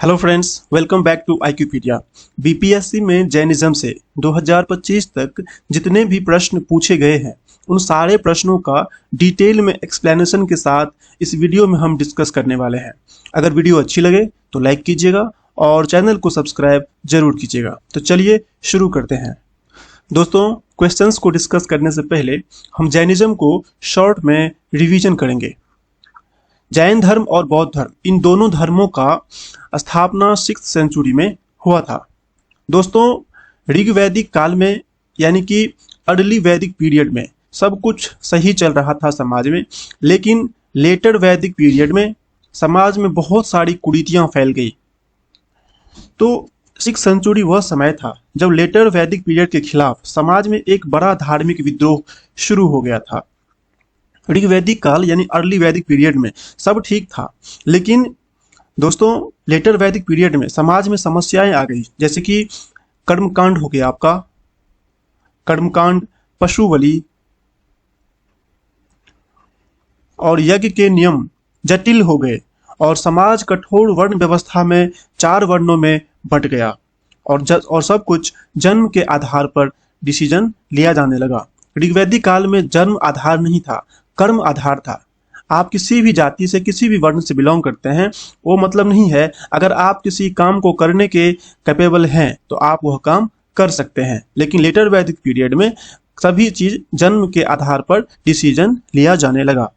Hello friends, welcome back to आईक्यूपीडिया। BPSC में Jainism से 2025 तक जितने भी प्रश्न पूछे गए हैं उन सारे प्रश्नों का डिटेल में एक्सप्लेनेशन के साथ इस वीडियो में हम डिस्कस करने वाले हैं। अगर वीडियो अच्छी लगे तो लाइक कीजिएगा और चैनल को सब्सक्राइब जरूर कीजिएगा। तो चलिए शुरू करते हैं। दोस्तों, क्वेश्चंस को डिस्कस करने से पहले हम जैनिज्म को शॉर्ट में रिवीजन करेंगे। जैन धर्म और बौद्ध धर्म, इन दोनों धर्मों का स्थापना 6th सेंचुरी में हुआ था। दोस्तों, ऋग वैदिक काल में यानी कि अर्ली वैदिक पीरियड में सब कुछ सही चल रहा था समाज में, लेकिन लेटर वैदिक पीरियड में समाज में बहुत सारी कुरीतियां फैल गई। तो 6th सेंचुरी वह समय था जब लेटर वैदिक पीरियड के खिलाफ समाज में एक बड़ा धार्मिक विद्रोह शुरू हो गया था। ऋग वैदिक काल यानी अर्ली वैदिक पीरियड में सब ठीक था, लेकिन दोस्तों लेटर वैदिक पीरियड में समाज में समस्याएं आ गई, जैसे कि कर्मकांड हो गया आपका, कर्मकांड, पशु बलि और यज्ञ के नियम जटिल हो गए और समाज कठोर वर्ण व्यवस्था में 4 वर्णों में बंट गया और सब कुछ जन्म के आधार पर डिसीजन लिया जाने लगा। ऋग्वैदिक काल में जन्म आधार नहीं था, कर्म आधार था। आप किसी भी जाति से, किसी भी वर्ण से बिलोंग करते हैं, वो मतलब नहीं है अगर आप किसी काम को करने के कैपेबल हैं तो आप वह काम कर सकते हैं। लेकिन लेटर वैदिक पीरियड में सभी चीज जन्म के आधार पर डिसीजन लिया जाने लगा।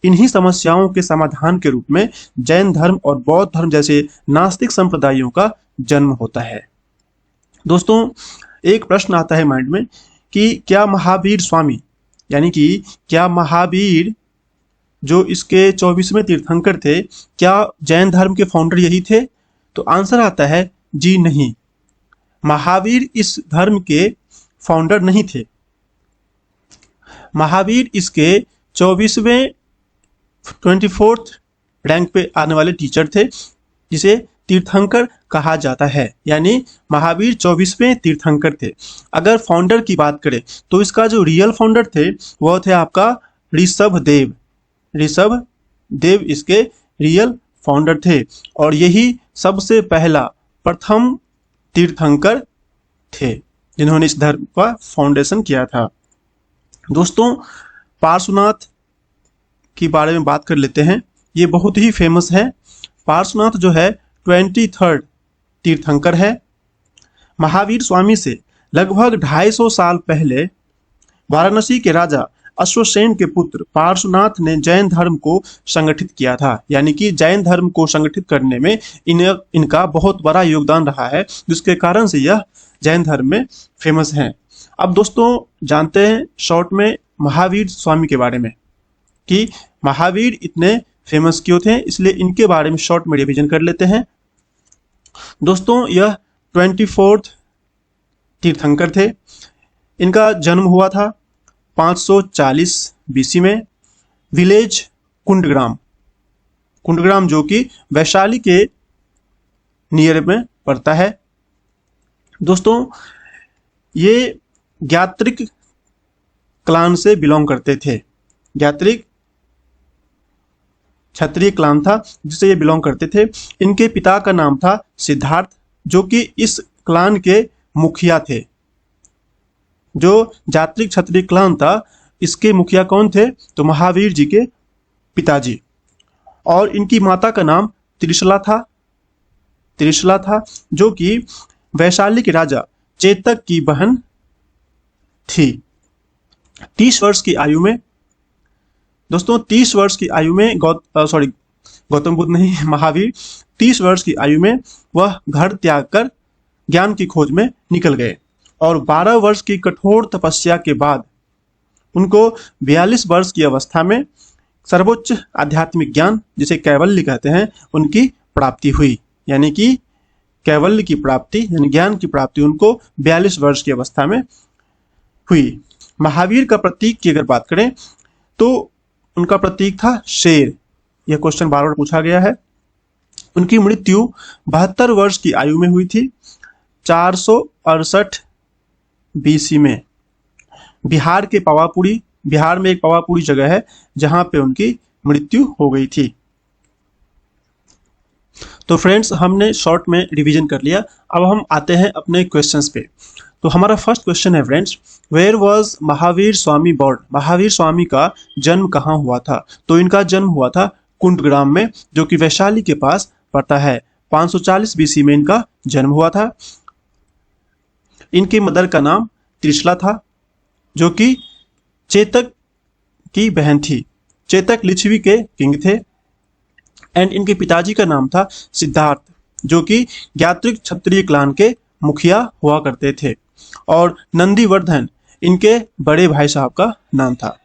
इन्हीं समस्याओं के समाधान के रूप में जैन धर्म और बौद्ध धर्म जैसे नास्तिक संप्रदायों का जन्म होता है। दोस्तों, एक प्रश्न आता है माइंड में कि क्या महावीर स्वामी यानी कि क्या महावीर जो इसके 24वें तीर्थंकर थे, क्या जैन धर्म के फाउंडर यही थे? तो आंसर आता है जी नहीं, महावीर इस धर्म के फाउंडर नहीं थे। महावीर इसके 24th रैंक पे आने वाले टीचर थे, जिसे तीर्थंकर कहा जाता है, यानी महावीर 24वें तीर्थंकर थे। अगर फाउंडर की बात करें तो इसका जो रियल फाउंडर थे वह थे आपका ऋषभदेव। ऋषभदेव इसके रियल फाउंडर थे और यही सबसे पहला प्रथम तीर्थंकर थे जिन्होंने इस धर्म का फाउंडेशन किया था। दोस्तों, पार्श्वनाथ के बारे में बात कर लेते हैं। ये बहुत ही फेमस है। पार्श्वनाथ जो है 23rd तीर्थंकर है। महावीर स्वामी से लगभग 250 साल पहले वाराणसी के राजा अश्वसेन के पुत्र पार्श्वनाथ ने जैन धर्म को संगठित किया था, यानी कि जैन धर्म को संगठित करने में इनका बहुत बड़ा योगदान रहा है, जिसके कारण से यह जैन धर्म में फेमस है। अब दोस्तों जानते हैं शॉर्ट में महावीर स्वामी के बारे में कि महावीर इतने फेमस क्यों थे, इसलिए इनके बारे में शॉर्ट में रिवीजन कर लेते हैं। दोस्तों, यह 24th तीर्थंकर थे। इनका जन्म हुआ था 540 बीसी में, विलेज कुंडग्राम जो कि वैशाली के नियर में पड़ता है। दोस्तों, ये ज्ञात्रिक क्लान से बिलोंग करते थे। ज्ञात्रिक क्षत्रिय क्लान था जिसे ये बिलोंग करते थे। इनके पिता का नाम था सिद्धार्थ, जो कि इस क्लान के मुखिया थे। जो जात्रिक क्षत्रिय क्लान था, इसके मुखिया कौन थे? तो महावीर जी के पिताजी। और इनकी माता का नाम त्रिशला था, जो कि वैशाली के राजा चेतक की बहन थी। 30 वर्ष की आयु में, दोस्तों 30 वर्ष की आयु में गौतम बुद्ध नहीं, महावीर 30 वर्ष की आयु में वह घर त्याग कर ज्ञान की खोज में निकल गए और 12 वर्ष की कठोर तपस्या के बाद उनको 42 वर्ष की अवस्था में सर्वोच्च आध्यात्मिक ज्ञान, जिसे कैवल्य कहते हैं, उनकी प्राप्ति हुई। यानी कि कैवल्य की प्राप्ति यानी ज्ञान की प्राप्ति उनको 42 वर्ष की अवस्था में हुई। महावीर का प्रतीक की अगर बात करें तो उनका प्रतीक था शेर। यह क्वेश्चन बार बार पूछा गया है। उनकी मृत्यु 72 वर्ष की आयु में हुई थी 468 बीसी में, बिहार में एक पावापुरी जगह है जहां पे उनकी मृत्यु हो गई थी। तो फ्रेंड्स हमने शॉर्ट में रिवीजन कर लिया। अब हम आते हैं अपने क्वेश्चंस पे। तो हमारा फर्स्ट क्वेश्चन है friends, where was Mahavir Swami born? Mahavir Swami का जन्म कहाँ हुआ था? तो इनका जन्म हुआ था कुंडग्राम में, जो कि वैशाली के पास पड़ता है। 540 बीसी में इनका जन्म हुआ था। इनकी मदर का नाम त्रिशला था, जो कि चेतक की बहन थी। चेतक लिच्छवी के किंग थे। एंड इनके पिताजी का नाम था सिद्धार्थ, जो कि ज्ञात्रिक क्षत्रिय क्लान के मुखिया हुआ करते थे। और नंदीवर्धन इनके बड़े भाई साहब का नाम था।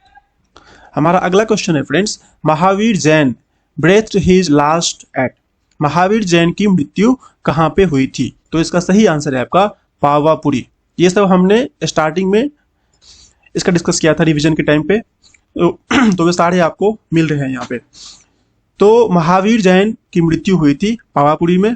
हमारा अगला क्वेश्चन है friends, Mahavir Jain breathed his last at? Mahavir Jain की मृत्यु कहाँ पे हुई थी? तो इसका सही आंसर है आपका पावापुरी। ये सब हमने स्टार्टिंग में इसका डिस्कस किया था रिवीजन के टाइम पे, तो वे सारे आपको मिल रहे हैं यहाँ पे। तो महावीर जैन की मृत्यु हुई थी पावापुरी में।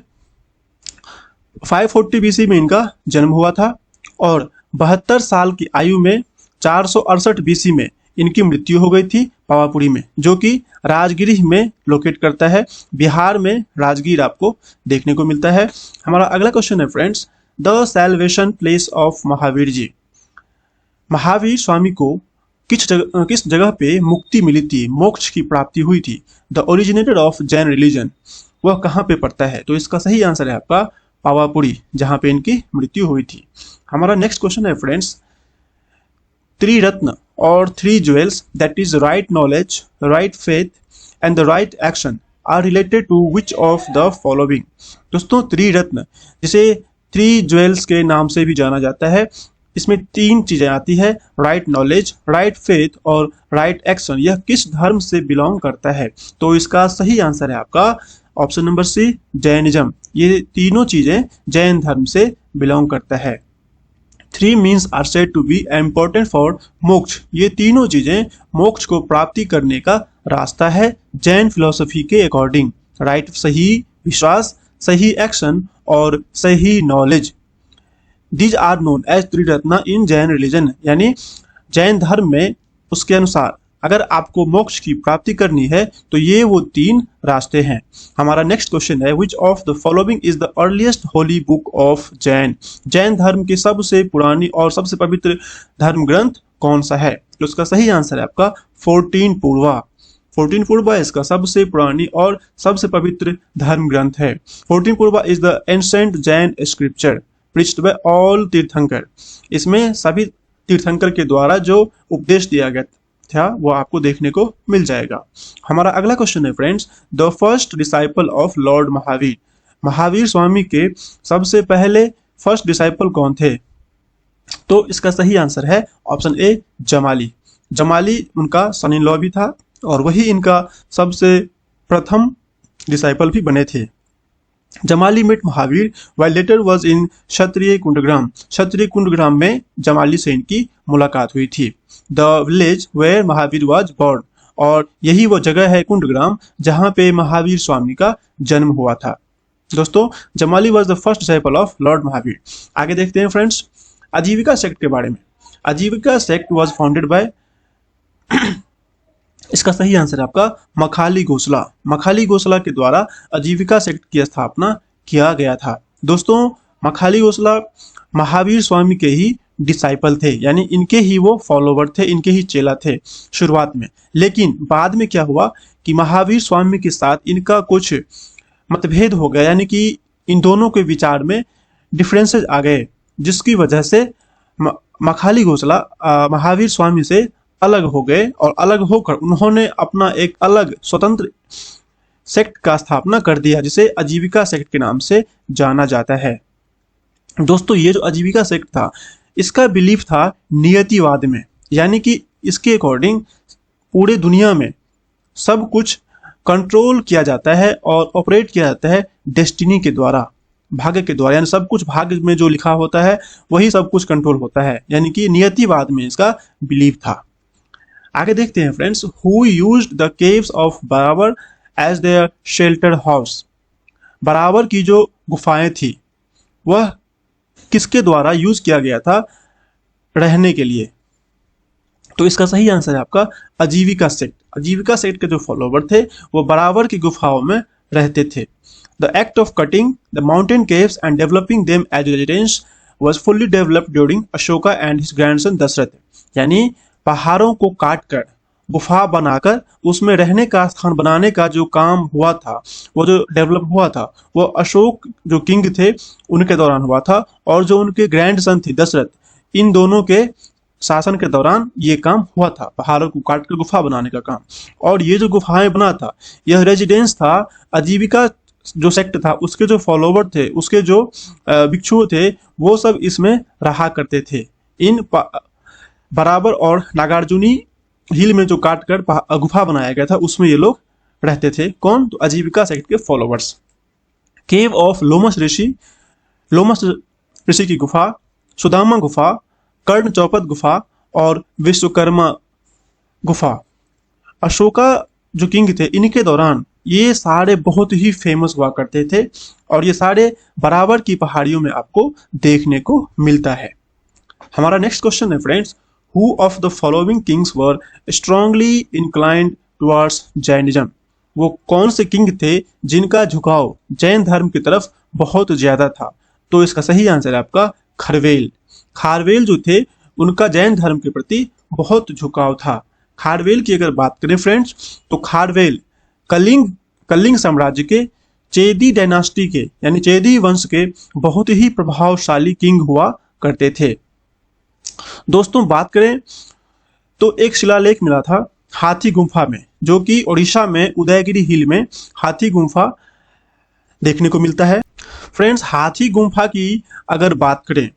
540 बीसी में इनका जन्म हुआ था और 72 साल की आयु में 468 बीसी में इनकी मृत्यु हो गई थी पावापुरी में, जो कि राजगिरी में लोकेट करता है। बिहार में राजगीर आपको देखने को मिलता है। हमारा अगला क्वेश्चन है friends, the salvation place of Mahavir ji? Mahavir Swami को किस जगह पे मुक्ति मिली थी, मोक्ष की प्राप्ति हुई थी? The originated of Jain religion, वह कहाँ पे पड़ता है? तो इसका सही आंसर है आपका पावापुरी, जहाँ पे इनकी मृत्यु हुई थी। हमारा नेक्स्ट क्वेश्चन है फ्रेंड्स, त्रिरत्न और 3 jewels that is right knowledge, right faith and the right action are related to which of the following? दोस्तों, त्रिरत्न जिसे 3 ज्वेल्स के नाम से भी जाना जाता है, इसमें 3 चीजें आती है, राइट नॉलेज, राइट फेथ और राइट एक्शन। यह किस धर्म से बिलोंग करता है? तो इसका सही आंसर है आपका ऑप्शन नंबर सी, जैनिज्म। ये तीनों चीजें जैन धर्म से बिलोंग करता है। 3 means are said to be important for moksha. ये तीनों चीजें मोक्ष को प्राप्ति करने का रास्ता है जैन फिलोसफी के अकॉर्डिंग। राइट सही विश्वास, सही एक्शन और सही knowledge. These are known as Triratna in Jain religion, यानी जैन धर्म में उसके अनुसार अगर आपको मोक्ष की प्राप्ति करनी है तो ये वो 3 रास्ते हैं। हमारा नेक्स्ट क्वेश्चन है, विच of the following is the earliest Holi book of Jain? Jain धर्म की सबसे पुरानी और सबसे पवित्र धर्म ग्रंथ कौन सा है? तो उसका सही आंसर है आपका 14 पूर्वा। 14 पूर्वा इसका सबसे पुरानी और सबसे पवित्र धर्म ग्रंथ है। 14 Purva is the ancient Jain scripture preached by all Tirthankar. इसमें सभी तीर्थंकर के द्वारा जो उपदेश दिया गया था वो आपको देखने को मिल जाएगा। हमारा अगला क्वेश्चन है friends, the first disciple of lord Mahavir? Mahavir Swami के सबसे पहले फर्स्ट डिसाइपल कौन थे? तो इसका सही आंसर है ऑप्शन ए, जमाली। जमाली उनका सन इन लॉ भी था और वही इनका सबसे प्रथम डिसाइपल भी बने थे। Jamali met Mahavir while later was in Kshatriya Kundagram. Kshatriya Kundagram में जमाली से इनकी मुलाकात हुई थी। The village where Mahavir was born, और यही वो जगह है कुंडग्राम जहाँ पे महावीर स्वामी का जन्म हुआ था। दोस्तों, Jamali was the first disciple of lord Mahavir. आगे देखते हैं फ्रेंड्स आजीविका सेक्ट के बारे में। आजीविका सेक्ट वॉज फाउंडेड बाय इसका सही आंसर है आपका मखाली गोसला। मखाली गोसला के द्वारा आजीविका सेक्ट की स्थापना किया गया था। दोस्तों, मखाली गोसला महावीर स्वामी के ही डिसाइपल थे, यानी इनके ही वो फॉलोवर थे, इनके ही चेला थे शुरुआत में। लेकिन बाद में क्या हुआ कि महावीर स्वामी के साथ इनका कुछ मतभेद हो गया, यानी कि इन दोनों के विचार में डिफरेंसेस आ गए, जिसकी वजह से मखाली गोसला महावीर स्वामी से अलग हो गए और अलग होकर उन्होंने अपना एक अलग स्वतंत्र सेक्ट का स्थापना कर दिया, जिसे आजीविका सेक्ट के नाम से जाना जाता है। दोस्तों, ये जो आजीविका सेक्ट था इसका बिलीफ था नियतिवाद में, यानी कि इसके अकॉर्डिंग पूरे दुनिया में सब कुछ कंट्रोल किया जाता है और ऑपरेट किया जाता है डेस्टिनी के द्वारा, भाग्य के द्वारा, यानी सब कुछ भाग्य में जो लिखा होता है वही सब कुछ कंट्रोल होता है, यानी कि नियतिवाद में इसका बिलीफ था। आगे देखते हैं friends, who used the caves of बराबर एज देयर शेल्टर हाउस? बराबर की जो गुफाएं थी वह किसके द्वारा यूज किया गया था रहने के लिए? तो इसका सही आंसर है आपका आजीविका सेक्ट। आजीविका सेक्ट के जो फॉलोवर थे वो बराबर की गुफाओं में रहते थे। The act of cutting the mountain caves and developing them as residence was fully developed during Ashoka and his grandson Dasharatha. यानी पहाड़ों को काट कर गुफा बनाकर उसमें रहने का स्थान बनाने का जो काम हुआ था, वो जो डेवलप हुआ था, वो अशोक जो किंग थे उनके दौरान हुआ था, और जो उनके ग्रैंडसन थे दशरथ, इन दोनों के शासन के दौरान ये काम हुआ था, पहाड़ों को काट कर गुफा बनाने का काम। और ये जो गुफाएं बना था, यह रेजिडेंस था, आजीविका जो सेक्ट था, उसके जो फॉलोवर थे, उसके जो भिक्षु थे, वो सब इसमें रहा करते थे। इन बराबर और नागार्जुनी हिल में जो काट कर गुफा बनाया गया था, उसमें ये लोग रहते थे। कौन? तो आजीविका सेक्ट के फॉलोवर्स। केव ऑफ लोमस ऋषि की गुफा, सुदामा गुफा, कर्ण चौपद गुफा और विश्वकर्मा गुफा। अशोका जो किंग थे, इनके दौरान ये सारे बहुत ही फेमस हुआ करते थे, और ये सारे बराबर की पहाड़ियों में आपको देखने को मिलता है। हमारा नेक्स्ट क्वेश्चन है friends, Who of the following kings were strongly inclined towards Jainism? वो कौन से किंग थे जिनका झुकाव जैन धर्म की तरफ बहुत ज्यादा था? तो इसका सही आंसर है आपका खारवेल। खारवेल जो थे, उनका जैन धर्म के प्रति बहुत झुकाव था। खारवेल की अगर बात करें फ्रेंड्स, तो खारवेल कलिंग साम्राज्य के चेदी डायनास्टी के, यानी चेदी वंश के बहुत ही प्रभावशाली किंग हुआ करते थे। दोस्तों बात करें तो एक शिलालेख मिला था हाथी गुम्फा में, जो कि उड़ीसा में उदयगिरी हिल में हाथी गुम्फा देखने को मिलता है। फ्रेंड्स, हाथी गुम्फा की अगर बात करें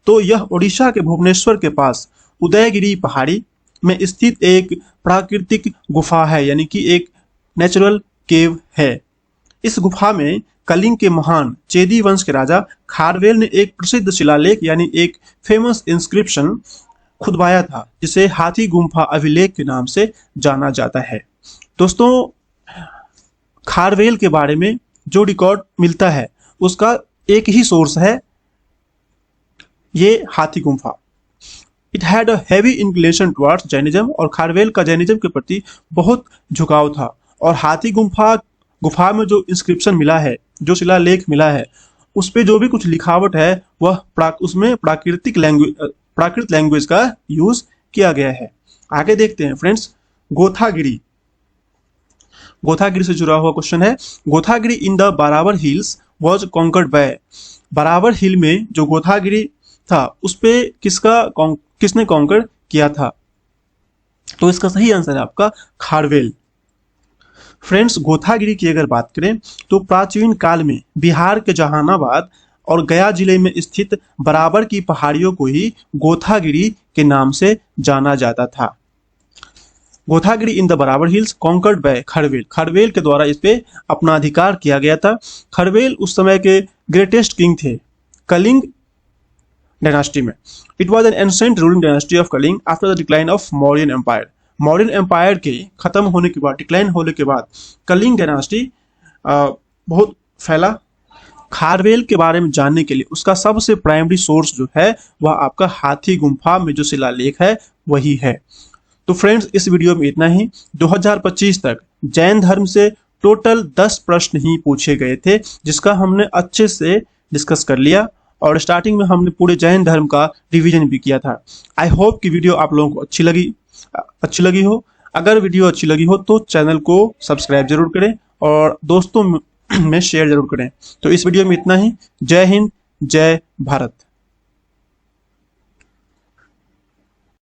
तो यह उड़ीसा के भुवनेश्वर के पास उदयगिरी पहाड़ी में स्थित एक प्राकृतिक गुफा है, यानी कि एक नेचुरल केव है। इस गुफा में कलिंग के महान चेदी वंश के राजा खारवेल ने एक प्रसिद्ध शिलालेख, यानी एक फेमस इंस्क्रिप्शन खुदवाया था, जिसे हाथी गुम्फा अभिलेख के नाम से जाना जाता है। दोस्तों, खारवेल के बारे में जो रिकॉर्ड मिलता है, उसका एक ही सोर्स है, ये Hathi Gumpha. It had a heavy inclination towards Jainism, और खारवेल का जैनिज्म के प्रति बहुत झुकाव था। और हाथी गुफा में जो इंस्क्रिप्शन मिला है, जो शिलालेख मिला है, उस पे जो भी कुछ लिखावट है, वह उसमें प्राकृत लैंग्वेज का यूज किया गया है। आगे देखते हैं फ्रेंड्स, गोथागिरी से जुड़ा हुआ क्वेश्चन है। गोथागिरी in the Barabar hills was conquered bye. बराबर हिल में जो गोथागिरी था, उस पे किसने कॉन्कर किया था? तो इसका सही आंसर है आपका खारवेल। फ्रेंड्स, गोथागिरी की अगर बात करें तो प्राचीन काल में बिहार के जहानाबाद और गया जिले में स्थित बराबर की पहाड़ियों को ही गोथागिरी के नाम से जाना जाता था। Gothagiri in the Barabar hills conquered by Kharavela. Kharavela के द्वारा इस पे अपना अधिकार किया गया था। खारवेल उस समय के ग्रेटेस्ट किंग थे कलिंग डायनास्टी में। It was an ancient ruling dynasty of Kalinga after the decline of Mauryan empire. Mauryan empire के खत्म होने के बाद, डिक्लाइन होने के बाद, कलिंग डायनास्टी बहुत फैला। खारवेल के बारे में जानने के लिए उसका सबसे प्राइमरी सोर्स जो है, वह आपका हाथी गुम्फा में जो शिलालेख है, वही है। तो फ्रेंड्स, इस वीडियो में इतना ही। 2025 तक जैन धर्म से टोटल 10 प्रश्न ही पूछे गए थे, जिसका हमने अच्छे से डिस्कस कर लिया, और स्टार्टिंग में हमने पूरे जैन धर्म का रिवीजन भी किया था। आई होप कि वीडियो आप लोगों को अच्छी लगी हो। अगर वीडियो अच्छी लगी हो तो चैनल को सब्सक्राइब जरूर करें और दोस्तों में शेयर जरूर करें। तो इस वीडियो में इतना ही। जय हिंद, जय भारत।